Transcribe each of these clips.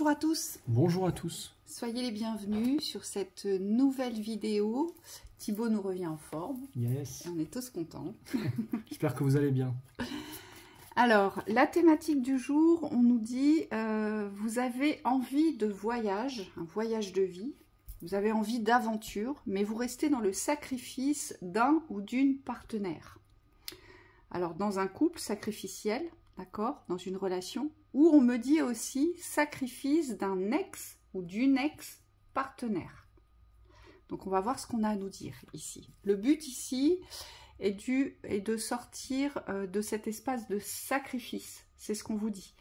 Bonjour à tous. Bonjour à tous. Soyez les bienvenus sur cette nouvelle vidéo. Thibaut nous revient en forme. Yes. Et on est tous contents. J'espère que vous allez bien. Alors, la thématique du jour, on nous dit vous avez envie de voyage, un voyage de vie. Vous avez envie d'aventure, mais vous restez dans le sacrifice d'un ou d'une partenaire. Alors, dans un couple sacrificiel, d'accord, dans une relation, ou on me dit aussi sacrifice d'un ex ou d'une ex-partenaire. Donc, on va voir ce qu'on a à nous dire ici. Le but ici est de sortir de cet espace de sacrifice. C'est ce qu'on vous dit.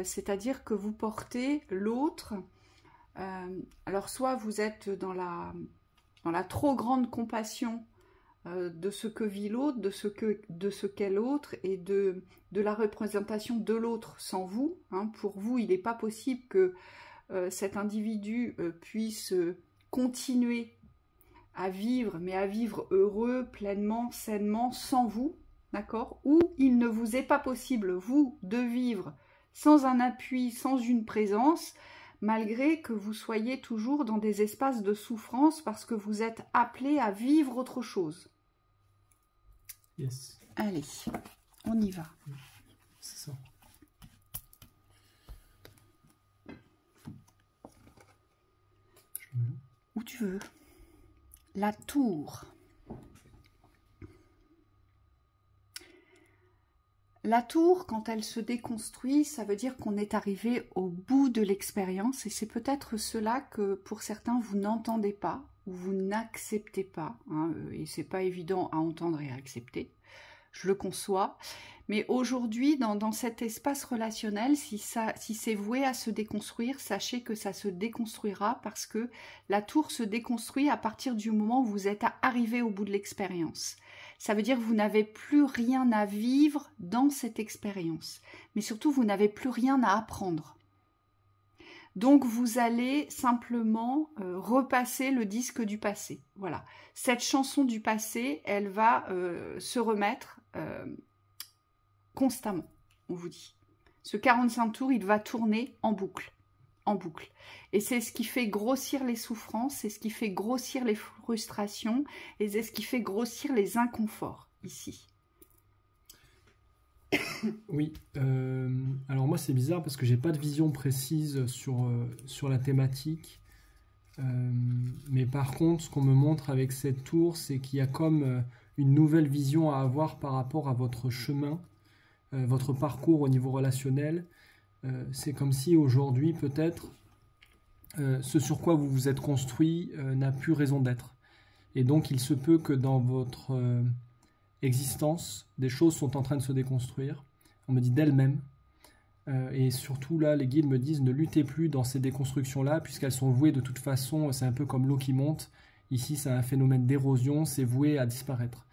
C'est-à-dire que vous portez l'autre. Alors, soit vous êtes dans la trop grande compassion de ce que vit l'autre, de ce qu'est l'autre et de la représentation de l'autre sans vous. Hein. Pour vous, il n'est pas possible que cet individu puisse continuer à vivre, mais à vivre heureux, pleinement, sainement, sans vous, d'accord? Ou il ne vous est pas possible, vous, de vivre sans un appui, sans une présence, malgré que vous soyez toujours dans des espaces de souffrance parce que vous êtes appelé à vivre autre chose. Yes. Allez, on y va. C'est ça. Où tu veux. La tour. La tour, quand elle se déconstruit, ça veut dire qu'on est arrivé au bout de l'expérience et c'est peut-être cela que pour certains vous n'entendez pas ou vous n'acceptez pas. Hein, et c'est pas évident à entendre et à accepter. Je le conçois. Mais aujourd'hui, dans cet espace relationnel, si c'est voué à se déconstruire, sachez que ça se déconstruira parce que la tour se déconstruit à partir du moment où vous êtes arrivé au bout de l'expérience. Ça veut dire que vous n'avez plus rien à vivre dans cette expérience. Mais surtout, vous n'avez plus rien à apprendre. Donc, vous allez simplement repasser le disque du passé. Voilà. Cette chanson du passé, elle va se remettre constamment, on vous dit. Ce 45 tours, il va tourner en boucle. En boucle. Et c'est ce qui fait grossir les souffrances, c'est ce qui fait grossir les frustrations, et c'est ce qui fait grossir les inconforts, ici. Oui, alors moi c'est bizarre parce que j'ai pas de vision précise sur la thématique. Mais par contre, ce qu'on me montre avec cette tour, c'est qu'il y a comme une nouvelle vision à avoir par rapport à votre chemin, votre parcours au niveau relationnel. C'est comme si aujourd'hui, peut-être, ce sur quoi vous vous êtes construit n'a plus raison d'être. Et donc, il se peut que dans votre existence, des choses sont en train de se déconstruire. On me dit d'elles-mêmes. Et surtout, là, les guides me disent ne luttez plus dans ces déconstructions-là, puisqu'elles sont vouées de toute façon, c'est un peu comme l'eau qui monte. Ici, c'est un phénomène d'érosion, c'est voué à disparaître.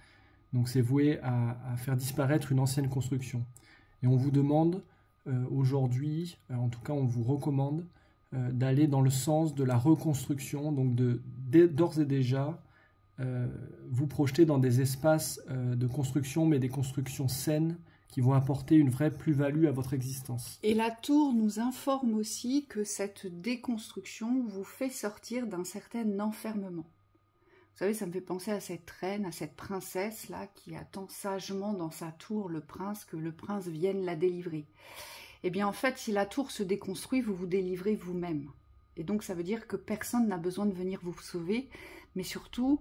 Donc, c'est voué à faire disparaître une ancienne construction. Et on vous demande aujourd'hui, en tout cas, on vous recommande d'aller dans le sens de la reconstruction, donc d'ores et déjà vous projeter dans des espaces de construction, mais des constructions saines qui vont apporter une vraie plus-value à votre existence. Et la tour nous informe aussi que cette déconstruction vous fait sortir d'un certain enfermement. Vous savez, ça me fait penser à cette reine, à cette princesse-là qui attend sagement dans sa tour le prince, que le prince vienne la délivrer. Eh bien, en fait, si la tour se déconstruit, vous vous délivrez vous-même. Et donc, ça veut dire que personne n'a besoin de venir vous sauver, mais surtout,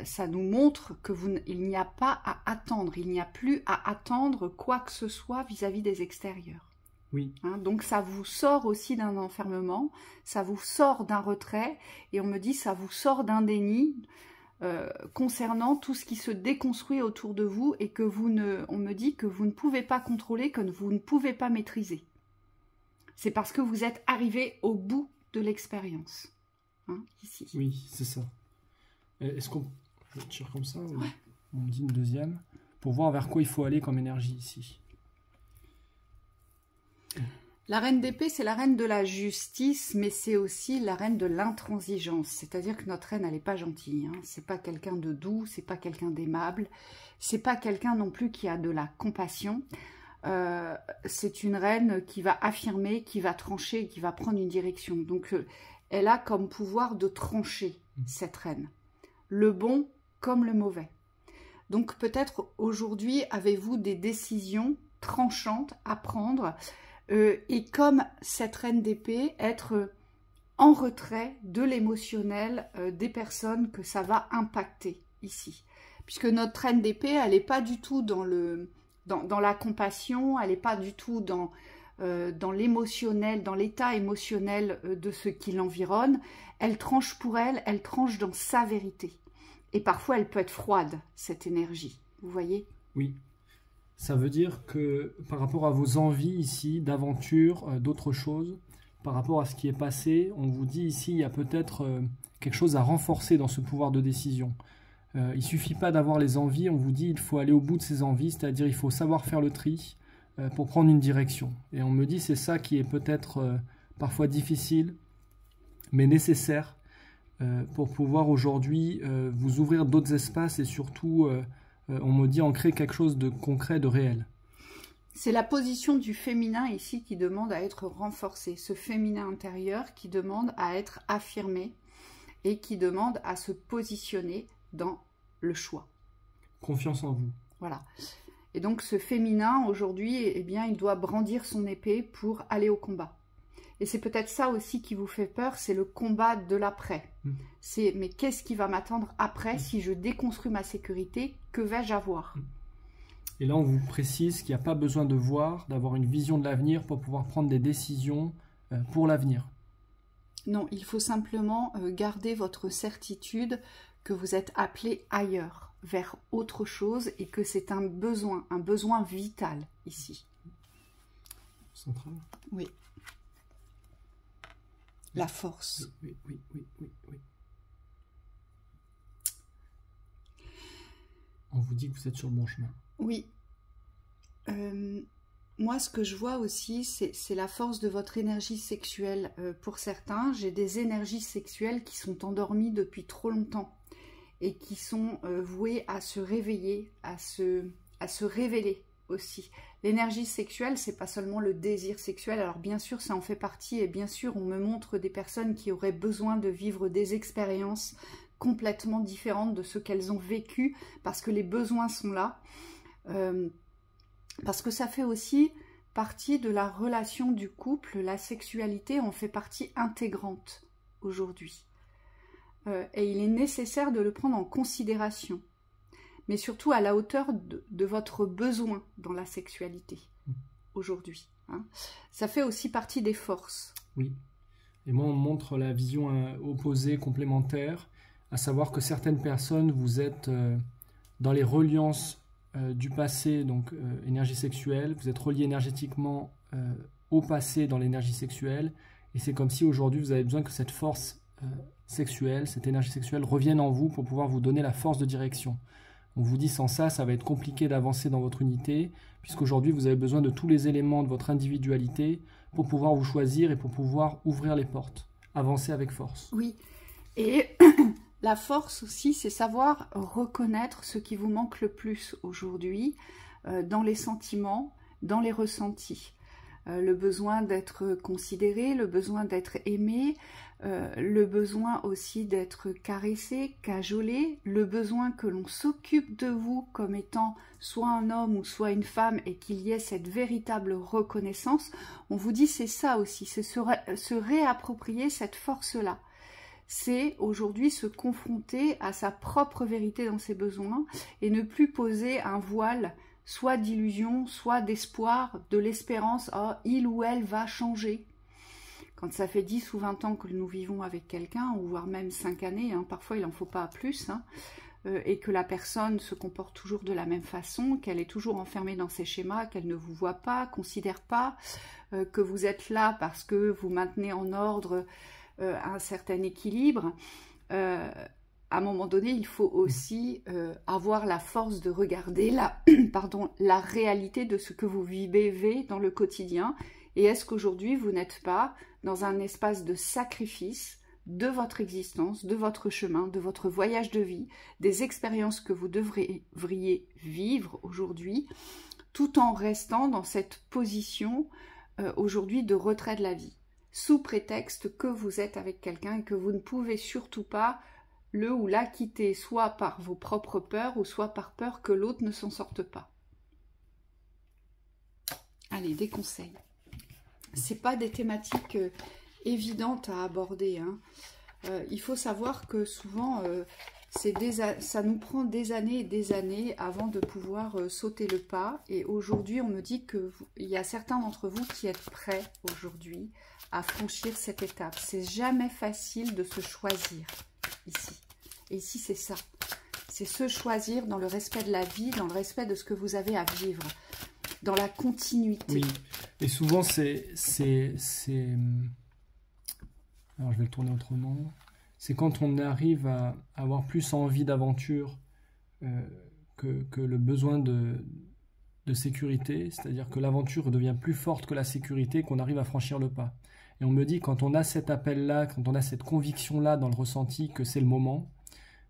ça nous montre qu'il n'y a pas à attendre, il n'y a plus à attendre quoi que ce soit vis-à-vis des extérieurs. Oui. Hein, donc, ça vous sort aussi d'un enfermement, ça vous sort d'un retrait, et on me dit ça vous sort d'un déni concernant tout ce qui se déconstruit autour de vous et que on me dit que vous ne pouvez pas contrôler, que vous ne pouvez pas maîtriser. C'est parce que vous êtes arrivé au bout de l'expérience. Hein, ici. Oui, c'est ça. Est-ce qu'on... Je tire comme ça ou... Ouais. On me dit une deuxième. Pour voir vers quoi il faut aller comme énergie ici. La reine d'épée, c'est la reine de la justice, mais c'est aussi la reine de l'intransigeance. C'est-à-dire que notre reine, elle n'est pas gentille. Hein. C'est pas quelqu'un de doux, c'est pas quelqu'un d'aimable. C'est pas quelqu'un non plus qui a de la compassion. c'est une reine qui va affirmer, qui va trancher, qui va prendre une direction. Donc, elle a comme pouvoir de trancher, cette reine. Le bon comme le mauvais. Donc, peut-être aujourd'hui, avez-vous des décisions tranchantes à prendre et comme cette reine d'épée, être en retrait de l'émotionnel des personnes que ça va impacter ici. Puisque notre reine d'épée, elle n'est pas du tout dans la compassion, elle n'est pas du tout dans l'émotionnel, dans l'état émotionnel de ce qui l'environne. Elle tranche pour elle, elle tranche dans sa vérité. Et parfois, elle peut être froide, cette énergie. Vous voyez? Oui. Ça veut dire que par rapport à vos envies ici, d'aventure, d'autres choses, par rapport à ce qui est passé, on vous dit ici, il y a peut-être quelque chose à renforcer dans ce pouvoir de décision. Il ne suffit pas d'avoir les envies, on vous dit il faut aller au bout de ces envies, c'est-à-dire il faut savoir faire le tri pour prendre une direction. Et on me dit c'est ça qui est peut-être parfois difficile, mais nécessaire pour pouvoir aujourd'hui vous ouvrir d'autres espaces et surtout, on me dit, en créer quelque chose de concret, de réel. C'est la position du féminin ici qui demande à être renforcée. Ce féminin intérieur qui demande à être affirmé et qui demande à se positionner dans le choix. Confiance en vous. Voilà. Et donc ce féminin, aujourd'hui, eh bien, il doit brandir son épée pour aller au combat. Et c'est peut-être ça aussi qui vous fait peur, c'est le combat de l'après. C'est, mais qu'est-ce qui va m'attendre après si je déconstruis ma sécurité? Que vais-je avoir? Et là, on vous précise qu'il n'y a pas besoin de voir, d'avoir une vision de l'avenir pour pouvoir prendre des décisions pour l'avenir. Non, il faut simplement garder votre certitude que vous êtes appelé ailleurs, vers autre chose, et que c'est un besoin vital ici. Central. Oui. La force. Oui. On vous dit que vous êtes sur le bon chemin. Oui. Moi, ce que je vois aussi, c'est la force de votre énergie sexuelle. Pour certains, j'ai des énergies sexuelles qui sont endormies depuis trop longtemps et qui sont vouées à se réveiller, à se révéler aussi. L'énergie sexuelle, c'est pas seulement le désir sexuel. Alors bien sûr, ça en fait partie et bien sûr, on me montre des personnes qui auraient besoin de vivre des expériences complètement différentes de ce qu'elles ont vécu parce que les besoins sont là. Parce que ça fait aussi partie de la relation du couple, la sexualité en fait partie intégrante aujourd'hui. Et il est nécessaire de le prendre en considération, mais surtout à la hauteur de votre besoin dans la sexualité aujourd'hui. Hein. Ça fait aussi partie des forces. Oui, et moi on montre la vision opposée, complémentaire, à savoir que certaines personnes, vous êtes dans les reliances du passé, donc énergie sexuelle, vous êtes relié énergétiquement au passé dans l'énergie sexuelle, et c'est comme si aujourd'hui vous avez besoin que cette force sexuelle, cette énergie sexuelle revienne en vous pour pouvoir vous donner la force de direction. On vous dit sans ça, ça va être compliqué d'avancer dans votre unité, puisqu'aujourd'hui vous avez besoin de tous les éléments de votre individualité pour pouvoir vous choisir et pour pouvoir ouvrir les portes, avancer avec force. Oui, et la force aussi, c'est savoir reconnaître ce qui vous manque le plus aujourd'hui dans les sentiments, dans les ressentis. Le besoin d'être considéré, le besoin d'être aimé, le besoin aussi d'être caressé, cajolé, le besoin que l'on s'occupe de vous comme étant soit un homme ou soit une femme et qu'il y ait cette véritable reconnaissance. On vous dit c'est ça aussi, c'est se réapproprier cette force-là. C'est aujourd'hui se confronter à sa propre vérité dans ses besoins et ne plus poser un voile soit d'illusion, soit d'espoir, de l'espérance, oh, il ou elle va changer. Quand ça fait 10 ou 20 ans que nous vivons avec quelqu'un, ou voire même 5 années, hein, parfois il n'en faut pas plus, hein, et que la personne se comporte toujours de la même façon, qu'elle est toujours enfermée dans ses schémas, qu'elle ne vous voit pas, considère pas, que vous êtes là parce que vous maintenez en ordre un certain équilibre, à un moment donné, il faut aussi avoir la force de regarder la réalité de ce que vous vivez dans le quotidien. Et est-ce qu'aujourd'hui, vous n'êtes pas dans un espace de sacrifice de votre existence, de votre chemin, de votre voyage de vie, des expériences que vous devriez vivre aujourd'hui tout en restant dans cette position aujourd'hui de retrait de la vie, sous prétexte que vous êtes avec quelqu'un et que vous ne pouvez surtout pas le ou la quitter, soit par vos propres peurs ou soit par peur que l'autre ne s'en sorte pas. Allez, des conseils. C'est pas des thématiques évidentes à aborder, hein. Il faut savoir que souvent, ça nous prend des années et des années avant de pouvoir sauter le pas. Et aujourd'hui, on me dit qu'il y a certains d'entre vous qui êtes prêts aujourd'hui à franchir cette étape. C'est jamais facile de se choisir ici. Et ici, c'est ça. C'est se choisir dans le respect de la vie, dans le respect de ce que vous avez à vivre, dans la continuité. Oui, et souvent, alors, je vais le tourner autrement. C'est quand on arrive à avoir plus envie d'aventure que le besoin de sécurité, c'est-à-dire que l'aventure devient plus forte que la sécurité, qu'on arrive à franchir le pas. Et on me dit, quand on a cet appel-là, quand on a cette conviction-là dans le ressenti que c'est le moment,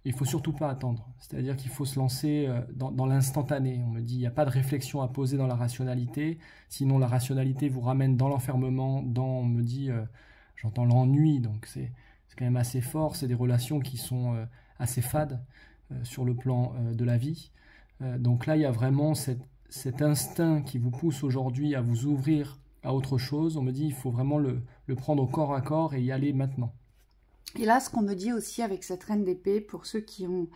il ne faut surtout pas attendre. C'est-à-dire qu'il faut se lancer dans l'instantané. On me dit, il n'y a pas de réflexion à poser dans la rationalité, sinon la rationalité vous ramène dans l'enfermement, on me dit, j'entends l'ennui, donc c'est quand même assez fort, c'est des relations qui sont assez fades sur le plan de la vie. Donc là, il y a vraiment cet instinct qui vous pousse aujourd'hui à vous ouvrir à autre chose. On me dit, il faut vraiment le prendre au corps à corps et y aller maintenant. Et là, ce qu'on me dit aussi avec cette reine d'épée, pour ceux qui ont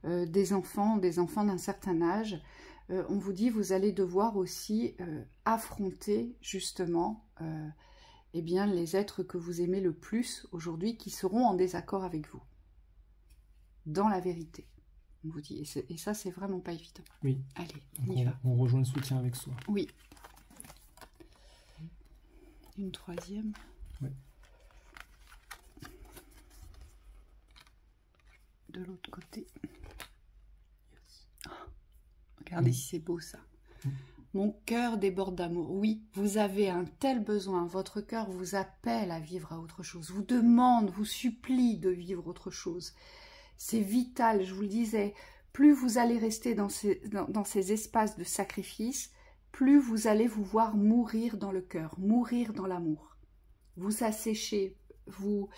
des enfants d'un certain âge, on vous dit, vous allez devoir aussi affronter justement eh bien, les êtres que vous aimez le plus aujourd'hui, qui seront en désaccord avec vous, dans la vérité. On vous dit, et ça, c'est vraiment pas évident. Oui. Allez, on rejoint le soutien avec soi. Oui. Une troisième. Oui. De l'autre côté. Oh, regardez si c'est beau ça. Mon cœur déborde d'amour. Oui, vous avez un tel besoin. Votre cœur vous appelle à vivre à autre chose. Vous demande, vous supplie de vivre autre chose. C'est vital, je vous le disais. Plus vous allez rester dans ces espaces de sacrifice, plus vous allez vous voir mourir dans le cœur, mourir dans l'amour. Vous assécher, vous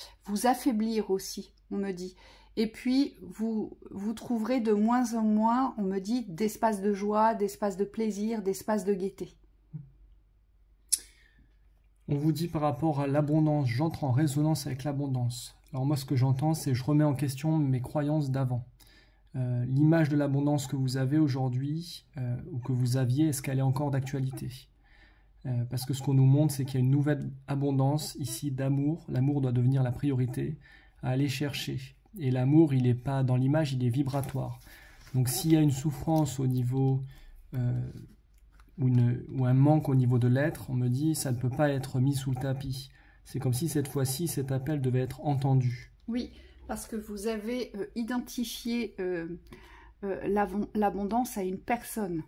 affaiblir aussi, on me dit. Et puis, vous trouverez de moins en moins, on me dit, d'espace de joie, d'espace de plaisir, d'espace de gaieté. On vous dit par rapport à l'abondance, j'entre en résonance avec l'abondance. Alors moi, ce que j'entends, c'est je remets en question mes croyances d'avant. L'image de l'abondance que vous avez aujourd'hui, ou que vous aviez, est-ce qu'elle est encore d'actualité ? Parce que ce qu'on nous montre, c'est qu'il y a une nouvelle abondance ici d'amour. L'amour doit devenir la priorité à aller chercher. Et l'amour, il n'est pas dans l'image, il est vibratoire. Donc s'il y a une souffrance au niveau, ou un manque au niveau de l'être, on me dit, ça ne peut pas être mis sous le tapis. C'est comme si cette fois-ci, cet appel devait être entendu. Oui, parce que vous avez identifié l'abondance à une personne.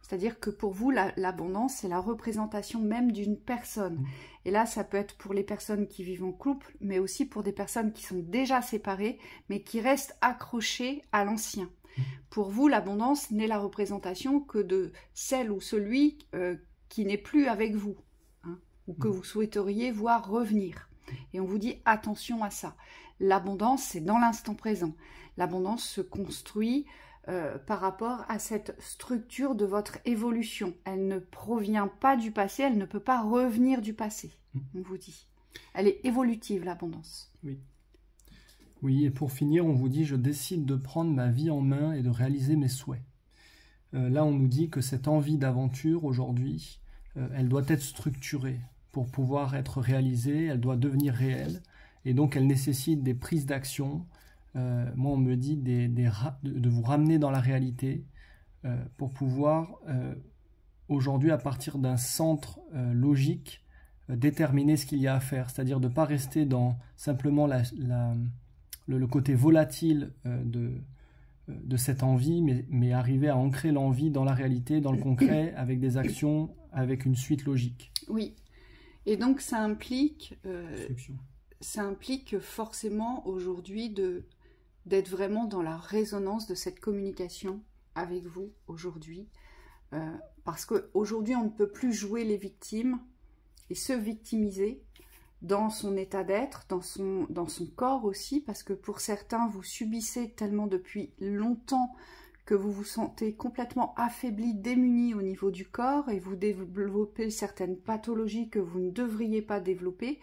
C'est-à-dire que pour vous, l'abondance, c'est la représentation même d'une personne. Et là, ça peut être pour les personnes qui vivent en couple, mais aussi pour des personnes qui sont déjà séparées, mais qui restent accrochées à l'ancien. Pour vous, l'abondance n'est la représentation que de celle ou celui qui n'est plus avec vous, hein, ou que vous souhaiteriez voir revenir. Et on vous dit attention à ça. L'abondance, c'est dans l'instant présent. L'abondance se construit par rapport à cette structure de votre évolution. Elle ne provient pas du passé, elle ne peut pas revenir du passé, on vous dit. Elle est évolutive, l'abondance. Oui. Oui, et pour finir, on vous dit, je décide de prendre ma vie en main et de réaliser mes souhaits. Là, on nous dit que cette envie d'aventure, aujourd'hui, elle doit être structurée pour pouvoir être réalisée, elle doit devenir réelle, et donc elle nécessite des prises d'action. Moi, on me dit de vous ramener dans la réalité pour pouvoir, aujourd'hui, à partir d'un centre logique, déterminer ce qu'il y a à faire. C'est-à-dire de ne pas rester dans simplement le côté volatile de cette envie, mais arriver à ancrer l'envie dans la réalité, dans le concret, avec des actions, avec une suite logique. Oui, et donc ça implique forcément aujourd'hui d'être vraiment dans la résonance de cette communication avec vous aujourd'hui. parce qu'aujourd'hui, on ne peut plus jouer les victimes et se victimiser dans son état d'être, dans son corps aussi, parce que pour certains, vous subissez tellement depuis longtemps que vous vous sentez complètement affaibli, démuni au niveau du corps et vous développez certaines pathologies que vous ne devriez pas développer.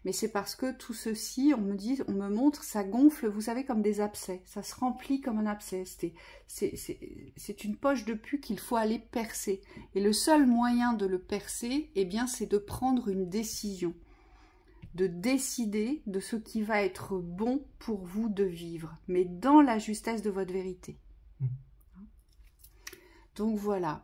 Mais c'est parce que tout ceci, on me montre, ça gonfle, vous savez, comme des abcès. Ça se remplit comme un abcès. C'est une poche de pus qu'il faut aller percer. Et le seul moyen de le percer, eh bien, c'est de prendre une décision. De décider de ce qui va être bon pour vous de vivre, mais dans la justesse de votre vérité. Donc voilà.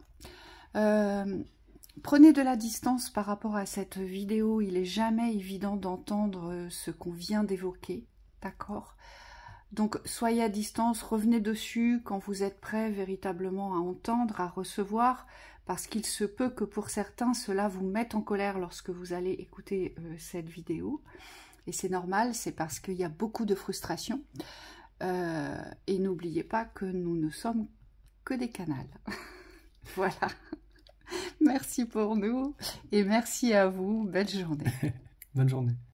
Prenez de la distance par rapport à cette vidéo. Il n'est jamais évident d'entendre ce qu'on vient d'évoquer. D'accord? Donc soyez à distance, revenez dessus quand vous êtes prêt véritablement à entendre, à recevoir, parce qu'il se peut que pour certains, cela vous mette en colère lorsque vous allez écouter cette vidéo. Et c'est normal, c'est parce qu'il y a beaucoup de frustration. Et n'oubliez pas que nous ne sommes que des canals. Voilà. Merci pour nous et merci à vous. Belle journée. Bonne journée.